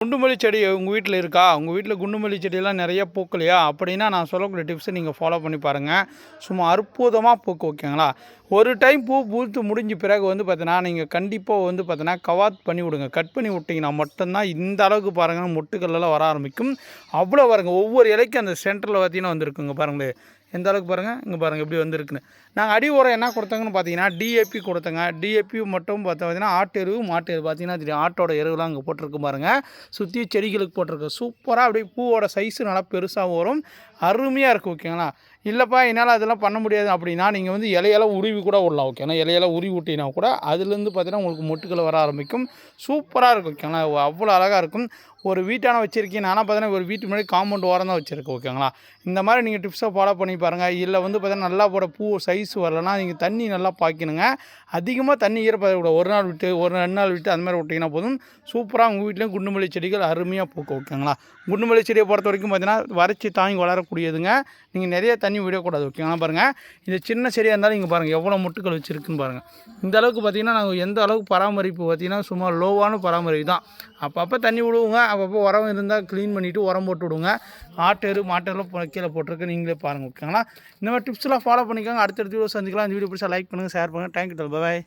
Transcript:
குண்டுமல்லி செடி உங்கள் வீட்டில் இருக்கா? உங்கள் வீட்டில் குண்டுமல்லி செடியெல்லாம் நிறைய பூக்கலையா? அப்படின்னா நான் சொல்லக்கூடிய டிப்ஸை நீங்கள் ஃபாலோ பண்ணி பாருங்கள். சும்மா அற்புதமாக பூக்கும், ஓகேங்களா? ஒரு டைம் பூ பூத்து முடிஞ்ச பிறகு பார்த்தீங்கன்னா, நீங்கள் கண்டிப்பாக பார்த்தீங்கன்னா கவாத் பண்ணி விடுங்க. கட் பண்ணி விட்டிங்கன்னா மட்டும்தான் இந்த அளவுக்கு பாருங்கள் மொட்டுக்கள்லாம் வர ஆரம்பிக்கும். அவ்வளோ பாருங்கள், ஒவ்வொரு இலைக்கும் அந்த சென்டரில் பார்த்தீங்கன்னா வந்திருக்குங்க பாருங்களேன். எந்த அளவுக்கு பாருங்கள், இங்கே பாருங்கள் எப்படி வந்திருக்குன்னு. நாங்கள் அடி உரம் என்ன கொடுத்தாங்கன்னு பார்த்தீங்கன்னா டிஏபி கொடுத்தங்க. டிஏபி மட்டும் பார்த்தீங்கன்னா ஆட்டு எருவு, மாட்டு எருவு பார்த்தீங்கன்னா தெரியும். ஆட்டோட எருவுலாம் அங்கே போட்டிருக்கு பாருங்கள். சுற்றி செடிகளுக்கு போட்டிருக்கு. சூப்பராக அப்படியே பூவோட சைஸு நல்லா பெருசாக வரும். அருமையாக இருக்குது, ஓகேங்களா? இல்லைப்பா என்னால் அதெல்லாம் பண்ண முடியாது அப்படின்னா நீங்கள் இலையெல்லாம் உருவி கூட விடலாம், ஓகேங்களா? இலையெல்லாம் உருவி விட்டிங்கன்னா கூட அதுலேருந்து பார்த்தீங்கன்னா உங்களுக்கு மொட்டுக்கள் வர ஆரம்பிக்கும். சூப்பராக இருக்கும், ஓகேங்களா? அவ்வளோ அழகாக இருக்கும். ஒரு வீட்டான வச்சுருக்கேன். நானும் பார்த்தீங்கன்னா ஒரு வீட்டு முன்னாடி காம்பவுண்ட் ஓரம் தான் வச்சுருக்கேன், ஓகேங்களா? இந்த மாதிரி நீங்கள் டிப்ஸை ஃபாலோ பண்ணி பாருங்கள். இல்லை பார்த்தீங்கன்னா நல்லா போட பூ சைஸ் வரலன்னா நீங்கள் தண்ணி நல்லா பாய்க்கணுங்க. அதிகமாக தண்ணி ஈரப்பதக்கூடாது. ஒரு நாள் விட்டு ஒரு 2 நாள் விட்டு அந்த மாதிரி விட்டிங்கன்னா போதும். சூப்பராக உங்கள் வீட்லேயும் குண்டுமல்லி செடிகள் அருமையாக பூக்கும், ஓகேங்களா? குண்டுமல்லி செடியை பொறுத்த வரைக்கும் பார்த்தீங்கன்னா வறட்சி தாங்கி வளரக்கூடியதுங்க. நீங்கள் நிறைய தண்ணி விடக்கூடாது, ஓகேங்களா? பாருங்கள், இது சின்ன செடியாக இருந்தாலும் இங்கே பாருங்கள் எவ்வளோ முட்டுக்கள் வச்சுருக்குன்னு பாருங்கள். இந்த அளவுக்கு பார்த்திங்கன்னா நாங்கள் எந்த அளவுக்கு பராமரிப்பு பார்த்திங்கன்னா சும்மா லோவான பராமரிப்பு தான். அப்பப்போ தண்ணி விடுவோங்க. அப்பப்போ உரம் இருந்தால் க்ளீன் பண்ணிவிட்டு உரம் போட்டு விடுவோங்க. ஆட்டெரு மாட்டெருலாம் கீழே போட்டிருக்கு, நீங்களே பாருங்கள், ஓகேங்களா? இந்த மாதிரி டிப்ஸ்லாம் ஃபாலோ பண்ணிக்கோங்க. அடுத்தடுத்த வீடியோ சந்திக்கலாம். இந்த வீடியோ பிடிச்சா லைக் பண்ணுங்கள், ஷேர் பண்ணுங்கள். தேங்க்யூ. பாய்.